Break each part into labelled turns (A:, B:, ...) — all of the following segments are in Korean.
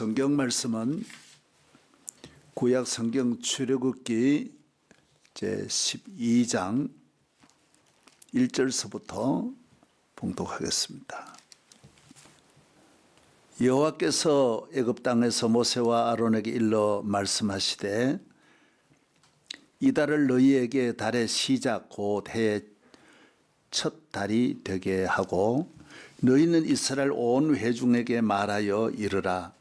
A: 성경 말씀은 구약 성경 출애굽기 제 12장 1절서부터 봉독하겠습니다. 여호와께서 애굽 땅에서 모세와 아론에게 일러 말씀하시되 이 달을 너희에게 달의 시작 곧 해의 첫 달이 되게 하고 너희는 이스라엘 온 회중에게 말하여 이르라.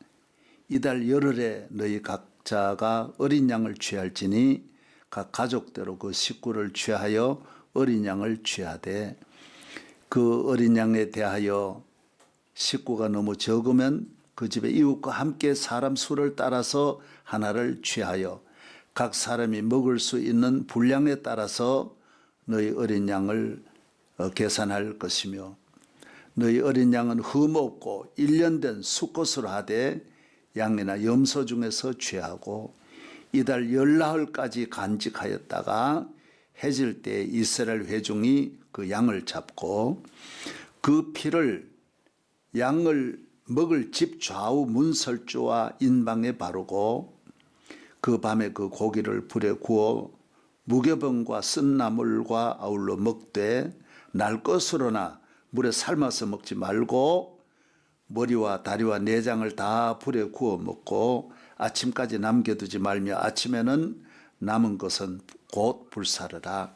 A: 이달 열흘에 너희 각자가 어린 양을 취할지니 각 가족대로 그 식구를 취하여 어린 양을 취하되 그 어린 양에 대하여 식구가 너무 적으면 그 집의 이웃과 함께 사람 수를 따라서 하나를 취하여 각 사람이 먹을 수 있는 분량에 따라서 너희 어린 양을 계산할 것이며 너희 어린 양은 흠없고 1년 된 수컷으로 하되 양이나 염소 중에서 취하고 이달 열나흘까지 간직하였다가 해질 때 이스라엘 회중이 그 양을 잡고 그 피를 양을 먹을 집 좌우 문설주와 인방에 바르고 그 밤에 그 고기를 불에 구워 무교병과 쓴 나물과 아울러 먹되 날 것으로나 물에 삶아서 먹지 말고 머리와 다리와 내장을 다 불에 구워 먹고 아침까지 남겨두지 말며 아침에는 남은 것은 곧 불사르라.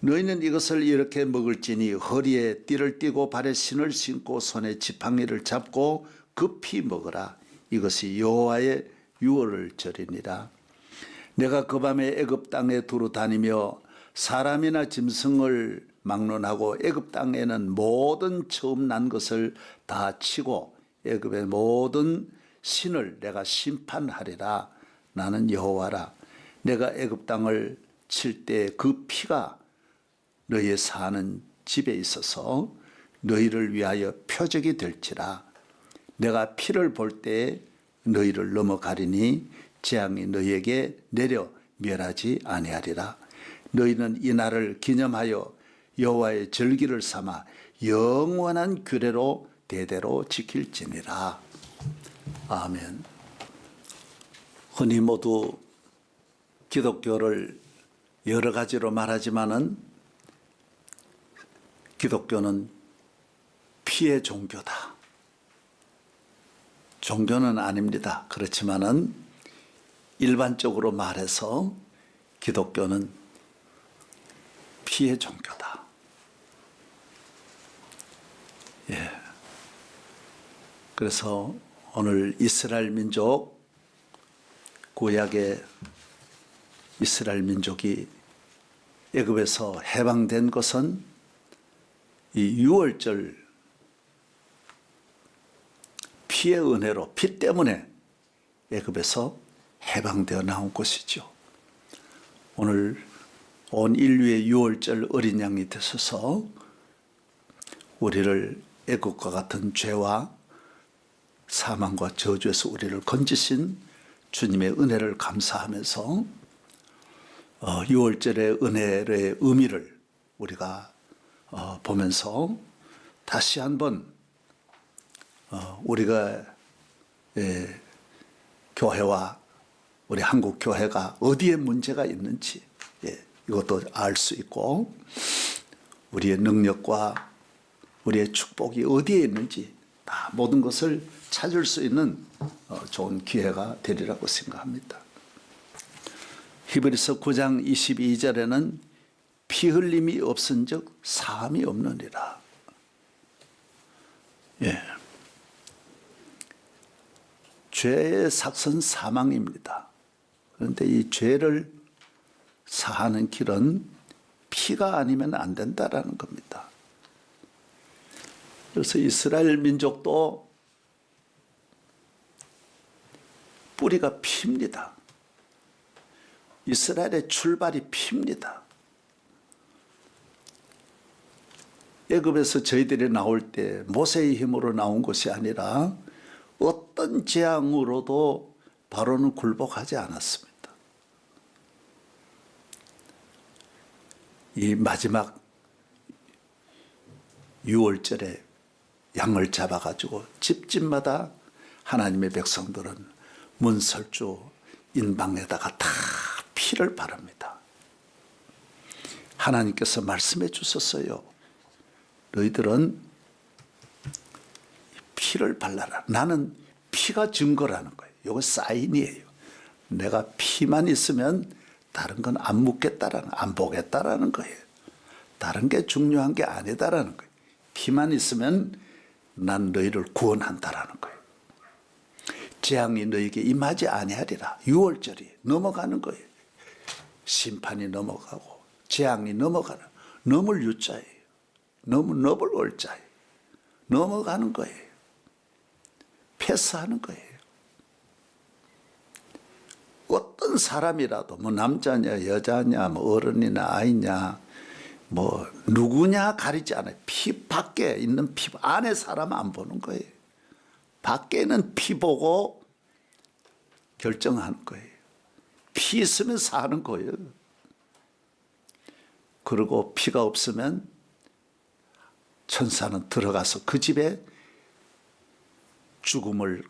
A: 너희는 이것을 이렇게 먹을지니 허리에 띠를 띠고 발에 신을 신고 손에 지팡이를 잡고 급히 먹으라. 이것이 여호와의 유월을 절이니라. 내가 그 밤에 애굽 땅에 두루 다니며 사람이나 짐승을 막론하고 애굽 땅에는 모든 처음 난 것을 다 치고 애굽의 모든 신을 내가 심판하리라. 나는 여호와라. 내가 애굽 땅을 칠 때 그 피가 너희의 사는 집에 있어서 너희를 위하여 표적이 될지라. 내가 피를 볼 때 너희를 넘어가리니 재앙이 너희에게 내려 멸하지 아니하리라. 너희는 이 날을 기념하여 여호와의 절기를 삼아 영원한 규례로 대대로 지킬지니라. 아멘. 흔히 모두 기독교를 여러 가지로 말하지만은 기독교는 피의 종교다. 종교는 아닙니다. 그렇지만은 일반적으로 말해서 기독교는 피의 종교다. 예. 그래서 오늘 이스라엘 민족, 구약의 이스라엘 민족이 애굽에서 해방된 것은 이 유월절 피의 은혜로, 피 때문에 애굽에서 해방되어 나온 것이죠. 오늘 온 인류의 유월절 어린 양이 되셔서 우리를 애국과 같은 죄와 사망과 저주에서 우리를 건지신 주님의 은혜를 감사하면서 유월절의 은혜의 의미를 우리가 보면서 다시 한번 우리가 교회와 우리 한국 교회가 어디에 문제가 있는지 이것도 알 수 있고 우리의 능력과 우리의 축복이 어디에 있는지 다 모든 것을 찾을 수 있는 좋은 기회가 되리라고 생각합니다. 히브리서 9장 22절에는 피 흘림이 없은즉 사함이 없느니라. 예. 죄의 삭은 사망입니다. 그런데 이 죄를 사하는 길은 피가 아니면 안 된다라는 겁니다. 그래서 이스라엘 민족도 뿌리가 피입니다. 이스라엘의 출발이 피입니다. 애굽에서 저희들이 나올 때 모세의 힘으로 나온 것이 아니라 어떤 재앙으로도 바로는 굴복하지 않았습니다. 이 마지막 6월절에 양을 잡아가지고 집집마다 하나님의 백성들은 문설주 인방에다가 다 피를 바릅니다. 하나님께서 말씀해 주셨어요. 너희들은 피를 발라라. 나는 피가 증거라는 거예요. 이거 사인이에요. 내가 피만 있으면 다른 건 안 묻겠다라는, 안 보겠다라는 거예요. 다른 게 중요한 게 아니다라는 거예요. 피만 있으면 난 너희를 구원한다라는 거예요. 재앙이 너희에게 임하지 아니하리라. 6월절이 넘어가는 거예요. 심판이 넘어가고 재앙이 넘어가는, 넘을 유자예요. 넘을 올자예요. 넘어가는 거예요. 패스하는 거예요. 어떤 사람이라도 뭐 남자냐 여자냐 뭐 어른이나 아이냐 뭐 누구냐 가리지 않아요. 피 밖에 있는 피 안에 사람 안 보는 거예요. 밖에는 피 보고 결정하는 거예요. 피 있으면 사는 거예요. 그리고 피가 없으면 천사는 들어가서 그 집에 죽음을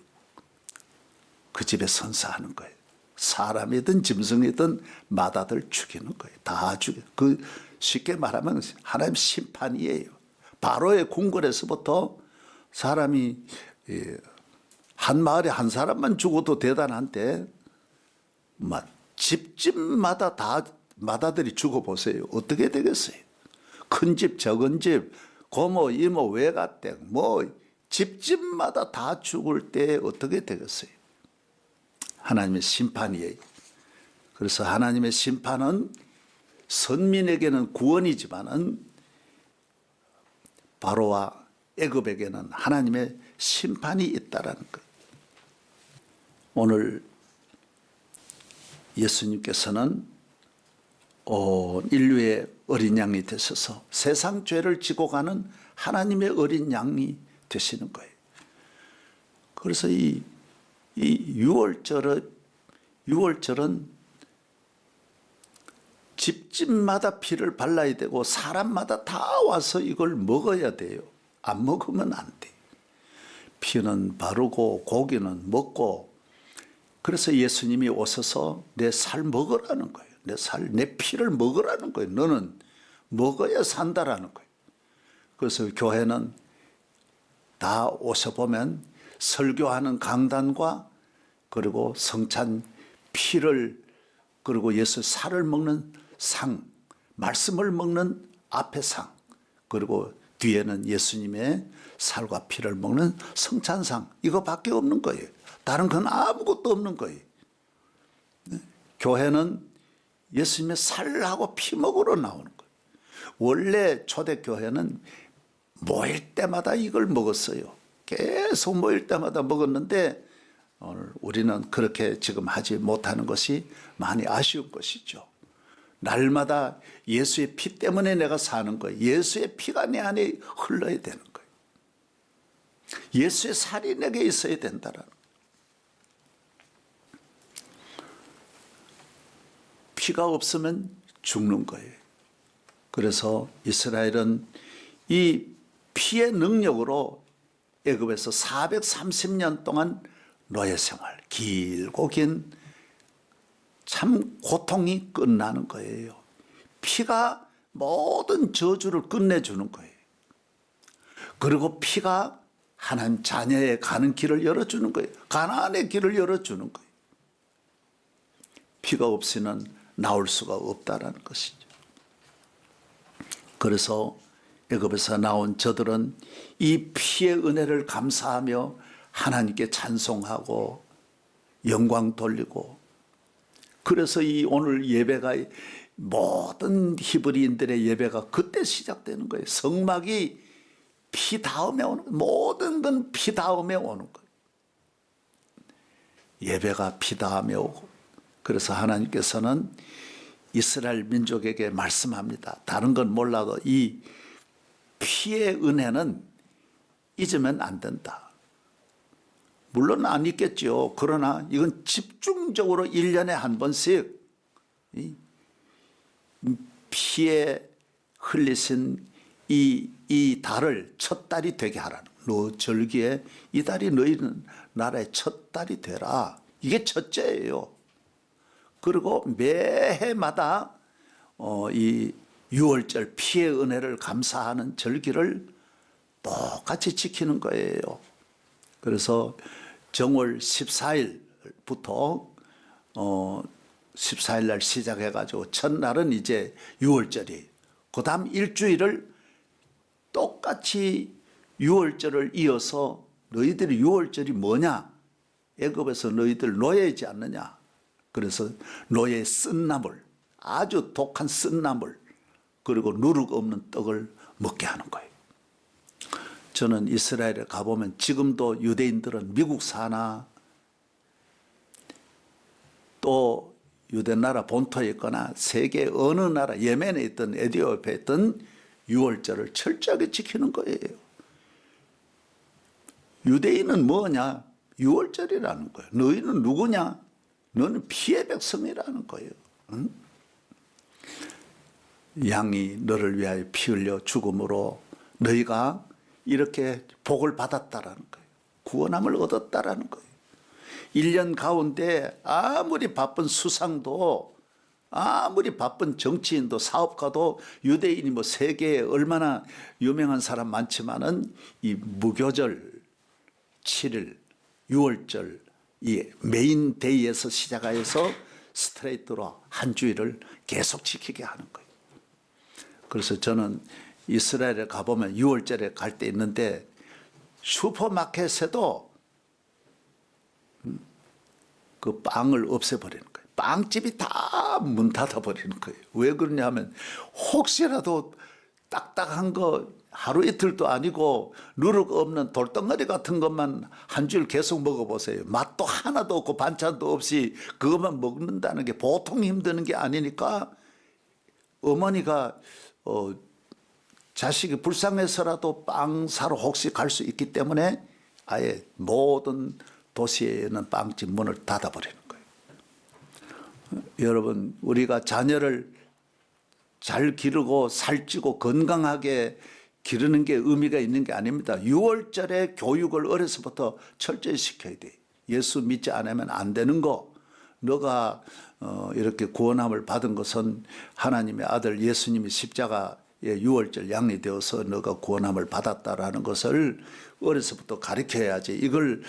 A: 그 집에 선사하는 거예요. 사람이든 짐승이든 마다들 죽이는 거예요. 다 죽여. 그 쉽게 말하면 하나님 심판이에요. 바로의 궁궐에서부터 사람이 한 마을에 한 사람만 죽어도 대단한데 막 집집마다 다 마다들이 죽어보세요. 어떻게 되겠어요? 큰 집, 적은 집, 고모, 이모, 외가댁 뭐 집집마다 다 죽을 때 어떻게 되겠어요? 하나님의 심판이에요. 그래서 하나님의 심판은 선민에게는 구원이지만은 바로와 애굽에게는 하나님의 심판이 있다라는 거예요. 오늘 예수님께서는 온 인류의 어린 양이 되셔서 세상 죄를 지고 가는 하나님의 어린 양이 되시는 거예요. 그래서 이 6월절은 집집마다 피를 발라야 되고 사람마다 다 와서 이걸 먹어야 돼요. 안 먹으면 안 돼. 피는 바르고 고기는 먹고 그래서 예수님이 오셔서 내 살 먹으라는 거예요. 내 피를 먹으라는 거예요. 너는 먹어야 산다라는 거예요. 그래서 교회는 다 오셔보면 설교하는 강단과 그리고 성찬 피를 그리고 예수 살을 먹는 상, 말씀을 먹는 앞에 상, 그리고 뒤에는 예수님의 살과 피를 먹는 성찬상, 이거밖에 없는 거예요. 다른 건 아무것도 없는 거예요. 교회는 예수님의 살하고 피 먹으러 나오는 거예요. 원래 초대교회는 모일 때마다 이걸 먹었어요. 계속 모일 때마다 먹었는데 오늘 우리는 그렇게 지금 하지 못하는 것이 많이 아쉬운 것이죠. 날마다 예수의 피 때문에 내가 사는 거예요. 예수의 피가 내 안에 흘러야 되는 거예요. 예수의 살이 내게 있어야 된다는 거예요. 피가 없으면 죽는 거예요. 그래서 이스라엘은 이 피의 능력으로 애굽에서 430년 동안 노예 생활, 길고 긴 참 고통이 끝나는 거예요. 피가 모든 저주를 끝내주는 거예요. 그리고 피가 하나님 자녀에 가는 길을 열어주는 거예요. 가나안의 길을 열어주는 거예요. 피가 없이는 나올 수가 없다라는 것이죠. 그래서 애굽에서 나온 저들은 이 피의 은혜를 감사하며 하나님께 찬송하고 영광 돌리고, 그래서 이 오늘 예배가 모든 히브리인들의 예배가 그때 시작되는 거예요. 성막이 피 다음에 오는 거예요. 모든 건 피 다음에 오는 거예요. 예배가 피 다음에 오고, 그래서 하나님께서는 이스라엘 민족에게 말씀합니다. 다른 건 몰라도 이 피의 은혜는 잊으면 안 된다. 물론 안 있겠죠. 그러나 이건 집중적으로 1년에 한 번씩 피에 흘리신 이 달을 첫 달이 되게 하라는 거예요. 너 절기에 이 달이 너희는 나라의 첫 달이 되라. 이게 첫째예요. 그리고 매해마다 이 유월절 피의 은혜를 감사하는 절기를 똑같이 지키는 거예요. 그래서 정월 14일부터 14일 날 시작해가지고 첫날은 이제 유월절이, 그 다음 일주일을 똑같이 유월절을 이어서 너희들이 유월절이 뭐냐? 애굽에서 너희들 노예이지 않느냐? 그래서 노예의 쓴나물, 아주 독한 쓴나물, 그리고 누룩 없는 떡을 먹게 하는 거예요. 저는 이스라엘에 가보면 지금도 유대인들은 미국 사나 또 유대나라 본토에 있거나 세계 어느 나라, 예멘에 있던 에티오피아에 있던 유월절을 철저하게 지키는 거예요. 유대인은 뭐냐? 유월절이라는 거예요. 너희는 누구냐? 너는 피의 백성이라는 거예요. 응? 양이 너를 위하여 피 흘려 죽음으로 너희가 이렇게 복을 받았다라는 거예요. 구원함을 얻었다라는 거예요. 1년 가운데 아무리 바쁜 수상도, 아무리 바쁜 정치인도, 사업가도, 유대인이 뭐 세계에 얼마나 유명한 사람 많지만은 이 무교절 7일, 6월절 이 메인 데이에서 시작하여서 스트레이트로 한 주일을 계속 지키게 하는 거예요. 그래서 저는 이스라엘에 가보면 6월절에 갈 때 있는데 슈퍼마켓에도 그 빵을 없애버리는 거예요. 빵집이 다 문 닫아버리는 거예요. 왜 그러냐면 혹시라도 딱딱한 거 하루 이틀도 아니고 누룩 없는 돌덩어리 같은 것만 한 줄 계속 먹어보세요. 맛도 하나도 없고 반찬도 없이 그것만 먹는다는 게 보통 힘드는 게 아니니까 어머니가 자식이 불쌍해서라도 빵 사러 혹시 갈 수 있기 때문에 아예 모든 도시에 있는 빵집 문을 닫아버리는 거예요. 여러분, 우리가 자녀를 잘 기르고 살찌고 건강하게 기르는 게 의미가 있는 게 아닙니다. 6월절에 교육을 어려서부터 철저히 시켜야 돼. 예수 믿지 않으면 안 되는 거. 너가 이렇게 구원함을 받은 것은 하나님의 아들 예수님이 십자가에 6월절 양이 되어서 너가 구원함을 받았다라는 것을 어려서부터 가르쳐야지. 이걸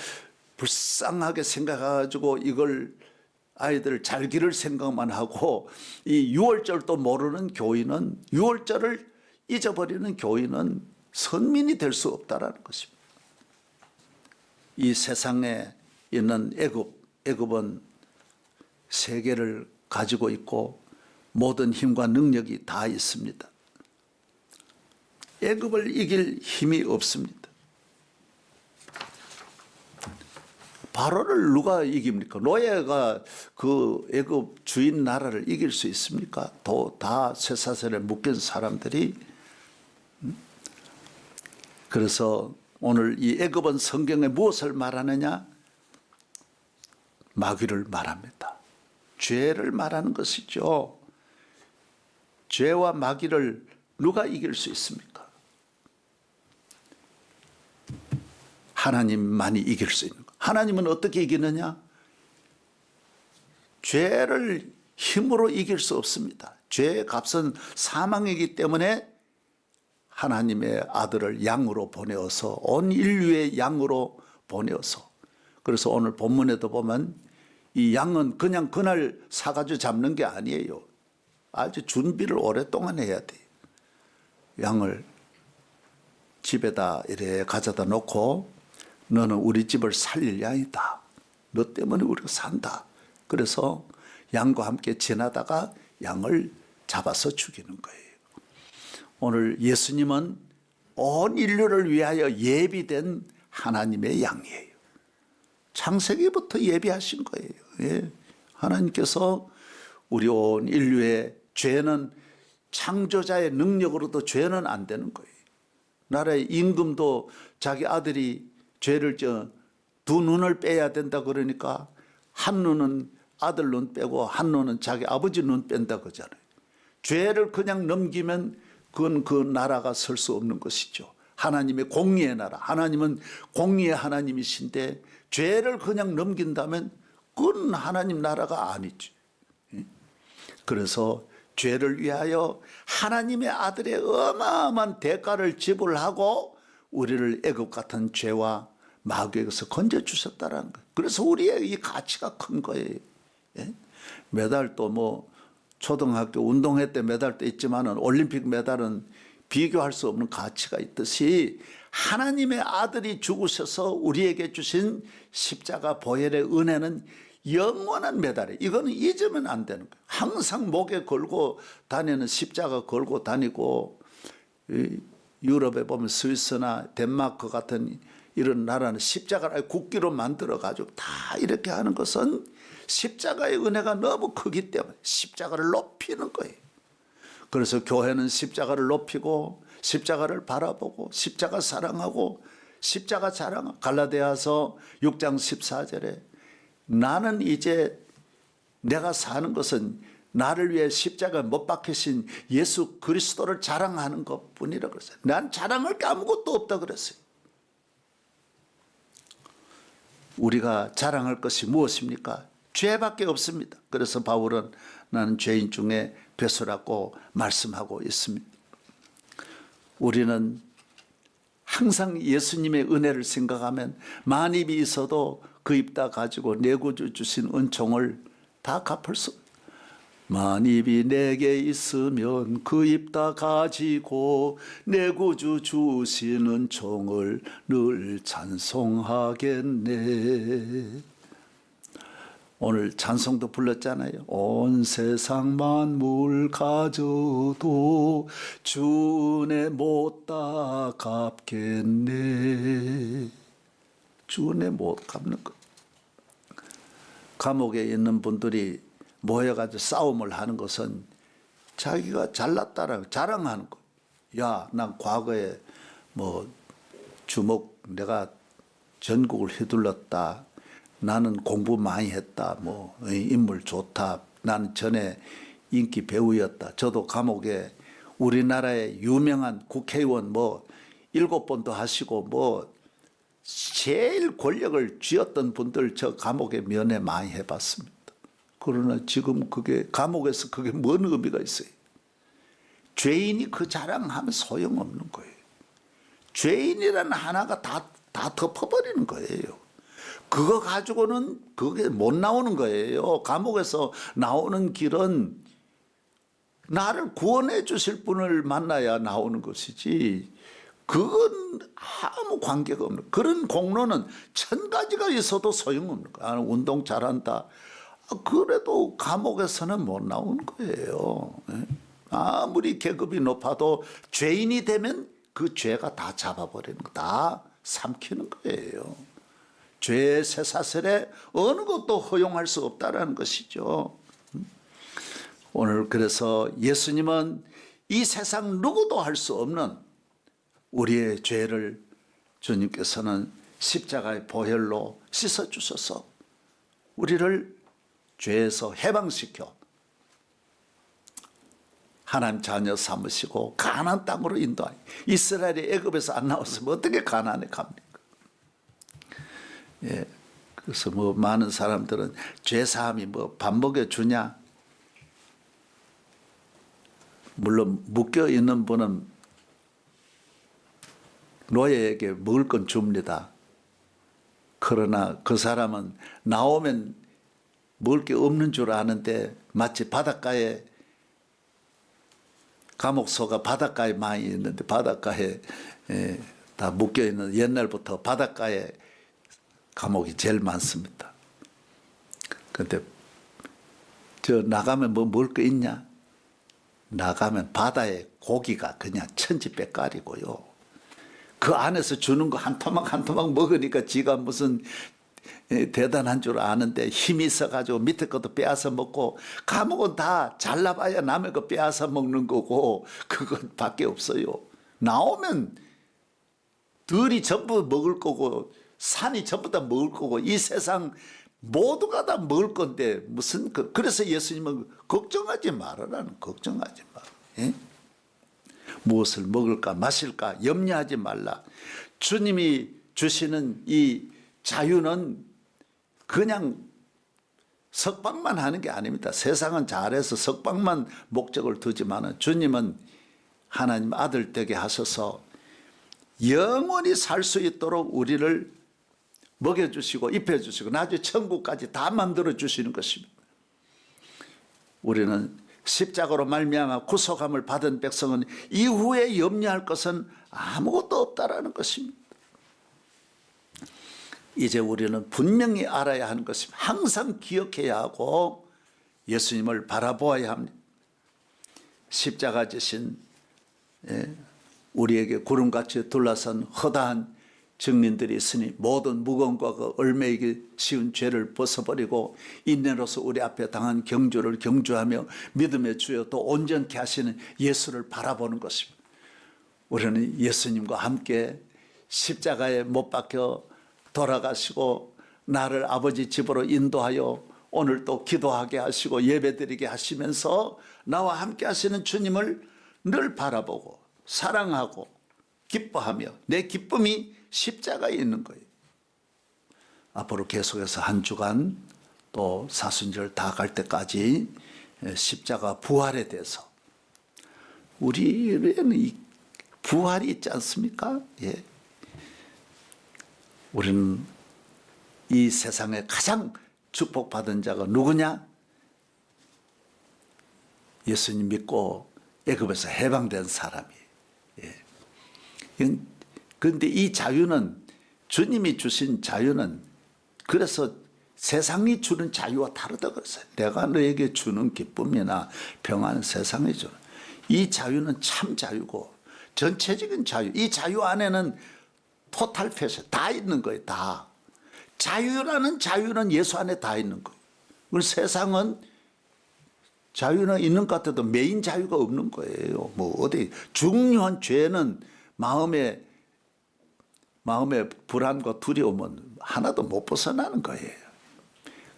A: 불쌍하게 생각해가지고 이걸 아이들 잘 기를 생각만 하고 이 6월절도 모르는 교인은, 6월절을 잊어버리는 교인은 선민이 될 수 없다라는 것입니다. 이 세상에 있는 애굽은 세계를 가지고 있고 모든 힘과 능력이 다 있습니다. 애굽을 이길 힘이 없습니다. 바로를 누가 이깁니까? 노예가 그 애굽 주인 나라를 이길 수 있습니까? 다 쇠사슬에 묶인 사람들이. 그래서 오늘 이 애굽은 성경에 무엇을 말하느냐? 마귀를 말합니다. 죄를 말하는 것이죠. 죄와 마귀를 누가 이길 수 있습니까? 하나님만이 이길 수 있는 것. 하나님은 어떻게 이기느냐? 죄를 힘으로 이길 수 없습니다. 죄의 값은 사망이기 때문에 하나님의 아들을 양으로 보내어서 온 인류의 양으로 보내어서, 그래서 오늘 본문에도 보면 이 양은 그냥 그날 사가지고 잡는 게 아니에요. 아주 준비를 오랫동안 해야 돼요. 양을 집에다 이래 가져다 놓고 너는 우리 집을 살릴 양이다. 너 때문에 우리가 산다. 그래서 양과 함께 지나다가 양을 잡아서 죽이는 거예요. 오늘 예수님은 온 인류를 위하여 예비된 하나님의 양이에요. 창세기부터 예비하신 거예요. 예. 하나님께서 우리 온 인류의 죄는 창조자의 능력으로도 죄는 안 되는 거예요. 나라의 임금도 자기 아들이 죄를 두 눈을 빼야 된다 그러니까 한 눈은 아들 눈 빼고 한 눈은 자기 아버지 눈 뺀다 그러잖아요. 죄를 그냥 넘기면 그건 그 나라가 설 수 없는 것이죠. 하나님의 공의의 나라. 하나님은 공의의 하나님이신데 죄를 그냥 넘긴다면 그건 하나님 나라가 아니지. 그래서 죄를 위하여 하나님의 아들의 어마어마한 대가를 지불하고 우리를 애굽 같은 죄와 마귀에게서 건져주셨다는 거예요. 그래서 우리의 이 가치가 큰 거예요. 메달도 뭐 초등학교 운동회 때 메달도 있지만은 올림픽 메달은 비교할 수 없는 가치가 있듯이 하나님의 아들이 죽으셔서 우리에게 주신 십자가 보혈의 은혜는 영원한 메달이에요. 이거는 잊으면 안 되는 거예요. 항상 목에 걸고 다니는 십자가 걸고 다니고, 유럽에 보면 스위스나 덴마크 같은 이런 나라는 십자가를 국기로 만들어 가지고 다 이렇게 하는 것은 십자가의 은혜가 너무 크기 때문에 십자가를 높이는 거예요. 그래서 교회는 십자가를 높이고 십자가를 바라보고 십자가 사랑하고 십자가 자랑하고, 갈라디아서 6장 14절에 나는 이제 내가 사는 것은 나를 위해 십자가에 못 박히신 예수 그리스도를 자랑하는 것뿐이라 그랬어요. 난 자랑할 게 아무것도 없다 그랬어요. 우리가 자랑할 것이 무엇입니까? 죄밖에 없습니다. 그래서 바울은 나는 죄인 중에 괴수라고 말씀하고 있습니다. 우리는 항상 예수님의 은혜를 생각하면 만입이 있어도 그 입 다 가지고 내 구주 주신 은총을 다 갚을 수, 만입이 내게 있으면 그 입 다 가지고 내 구주 주신 은총을 늘 찬송하겠네. 오늘 찬송도 불렀잖아요. 온 세상 만물 가져도 주 은혜 못 다 갚겠네. 주 은혜 못 갚는 것. 감옥에 있는 분들이 모여가지고 싸움을 하는 것은 자기가 잘났다라고 자랑하는 거. 야, 난 과거에 뭐 주목 내가 전국을 휘둘렀다. 나는 공부 많이 했다. 뭐 인물 좋다. 나는 전에 인기 배우였다. 저도 감옥에 우리나라의 유명한 국회의원 뭐 7번도 하시고 뭐 제일 권력을 쥐었던 분들 저 감옥에 면회 많이 해봤습니다. 그러나 지금 그게 감옥에서 그게 뭔 의미가 있어요? 죄인이 그 자랑하면 소용없는 거예요. 죄인이라는 하나가 다 덮어버리는 거예요. 그거 가지고는 그게 못 나오는 거예요. 감옥에서 나오는 길은 나를 구원해 주실 분을 만나야 나오는 것이지, 그건 아무 관계가 없는, 그런 공로는 1000가지가 있어도 소용없는 거야. 운동 잘한다. 그래도 감옥에서는 못 나오는 거예요. 아무리 계급이 높아도 죄인이 되면 그 죄가 다 잡아버리는 거, 다 삼키는 거예요. 죄의 쇠사슬에 어느 것도 허용할 수 없다라는 것이죠. 오늘 그래서 예수님은 이 세상 누구도 할 수 없는 우리의 죄를 주님께서는 십자가의 보혈로 씻어주셔서 우리를 죄에서 해방시켜 하나님 자녀 삼으시고 가나안 땅으로 인도하니, 이스라엘이 애굽에서 안 나왔으면 어떻게 가나안에 갑니까? 예, 그래서 뭐 많은 사람들은 죄 사함이 뭐 밥 먹여 주냐? 물론 묶여 있는 분은 노예에게 먹을 건 줍니다. 그러나 그 사람은 나오면 먹을 게 없는 줄 아는데, 마치 바닷가에, 감옥소가 바닷가에 많이 있는데 바닷가에 다 묶여 있는, 옛날부터 바닷가에 감옥이 제일 많습니다. 근데 저 나가면 뭐 먹을 거 있냐? 나가면 바다에 고기가 그냥 천지백깔이고요. 그 안에서 주는 거 한 토막 한 토막 먹으니까 지가 무슨 대단한 줄 아는데 힘이 있어가지고 밑에 것도 빼앗아 먹고, 감옥은 다 잘라봐야 남의 거 빼앗아 먹는 거고 그것밖에 없어요. 나오면 들이 전부 먹을 거고 산이 전부 다 먹을 거고 이 세상 모두가 다 먹을 건데 무슨 그래서 예수님은 걱정하지 말아라는, 걱정하지 마라. 예? 무엇을 먹을까 마실까 염려하지 말라. 주님이 주시는 이 자유는 그냥 석방만 하는 게 아닙니다. 세상은 잘해서 석방만 목적을 두지만 주님은 하나님 아들 되게 하셔서 영원히 살 수 있도록 우리를 먹여주시고 입혀주시고 나중에 천국까지 다 만들어 주시는 것입니다. 우리는 십자가로 말미암아 구속함을 받은 백성은 이후에 염려할 것은 아무것도 없다라는 것입니다. 이제 우리는 분명히 알아야 하는 것입니다. 항상 기억해야 하고 예수님을 바라보아야 합니다. 십자가 지신 우리에게 구름같이 둘러싼 허다한 증인들이 있으니 모든 무거운 것과 얼매이기 쉬운 죄를 벗어버리고 인내로서 우리 앞에 당한 경주를 경주하며 믿음의 주여 또 온전케 하시는 예수를 바라보는 것입니다. 우리는 예수님과 함께 십자가에 못 박혀 돌아가시고 나를 아버지 집으로 인도하여 오늘 또 기도하게 하시고 예배드리게 하시면서 나와 함께 하시는 주님을 늘 바라보고 사랑하고 기뻐하며 내 기쁨이 십자가에 있는 거예요. 앞으로 계속해서 한 주간 또 사순절 다 갈 때까지 십자가 부활에 대해서 우리에는 이 부활이 있지 않습니까? 예. 우리는 이 세상에 가장 축복받은 자가 누구냐? 예수님 믿고 애굽에서 해방된 사람이에요. 예. 그런데 이 자유는 주님이 주신 자유는 그래서 세상이 주는 자유와 다르다고 그랬어요. 내가 너에게 주는 기쁨이나 평안은 세상이 주는 이 자유는 참 자유고 전체적인 자유. 이 자유 안에는 토탈 패션 다 있는 거예요. 다. 자유라는 자유는 예수 안에 다 있는 거예요. 그리고 세상은 자유는 있는 것 같아도 메인 자유가 없는 거예요. 뭐 어디 중요한 죄는 마음의 불안과 두려움은 하나도 못 벗어나는 거예요.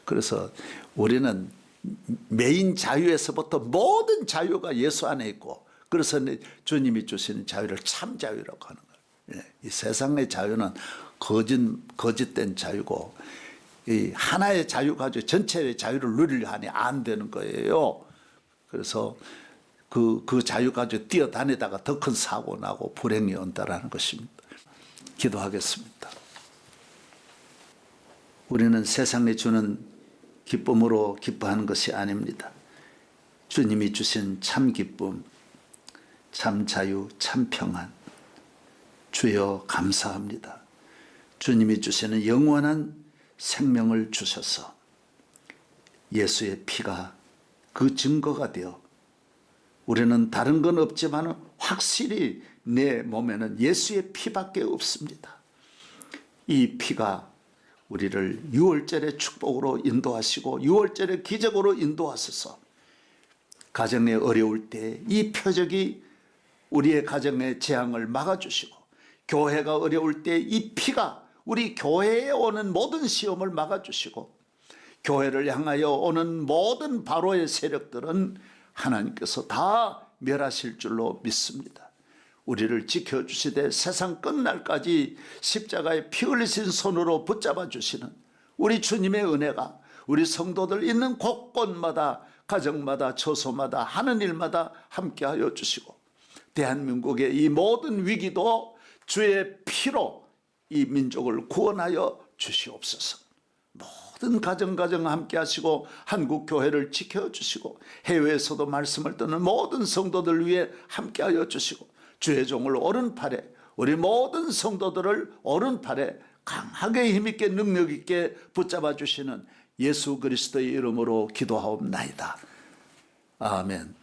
A: 그래서 우리는 메인 자유에서부터 모든 자유가 예수 안에 있고 그래서 주님이 주시는 자유를 참 자유라고 하는 거예요. 이 세상의 자유는 거짓된 자유고 이 하나의 자유 가지고 전체의 자유를 누리려 하니 안 되는 거예요. 그래서 그 자유 가지고 뛰어다니다가 더 큰 사고 나고 불행이 온다라는 것입니다. 기도하겠습니다. 우리는 세상에 주는 기쁨으로 기뻐하는 것이 아닙니다. 주님이 주신 참 기쁨, 참 자유, 참 평안. 주여 감사합니다. 주님이 주시는 영원한 생명을 주셔서 예수의 피가 그 증거가 되어 우리는 다른 건 없지만 확실히 내 몸에는 예수의 피밖에 없습니다. 이 피가 우리를 유월절의 축복으로 인도하시고 유월절의 기적으로 인도하셔서 가정에 어려울 때 이 표적이 우리의 가정의 재앙을 막아주시고 교회가 어려울 때 이 피가 우리 교회에 오는 모든 시험을 막아주시고 교회를 향하여 오는 모든 바로의 세력들은 하나님께서 다 멸하실 줄로 믿습니다. 우리를 지켜주시되 세상 끝날까지 십자가에 피 흘리신 손으로 붙잡아 주시는 우리 주님의 은혜가 우리 성도들 있는 곳곳마다 가정마다 처소마다 하는 일마다 함께하여 주시고 대한민국의 이 모든 위기도 주의 피로 이 민족을 구원하여 주시옵소서. 모든 가정 함께 하시고 한국 교회를 지켜주시고 해외에서도 말씀을 듣는 모든 성도들 위해 함께 하여 주시고 주의 종을 오른팔에 우리 모든 성도들을 오른팔에 강하게 힘있게 능력있게 붙잡아 주시는 예수 그리스도의 이름으로 기도하옵나이다. 아멘.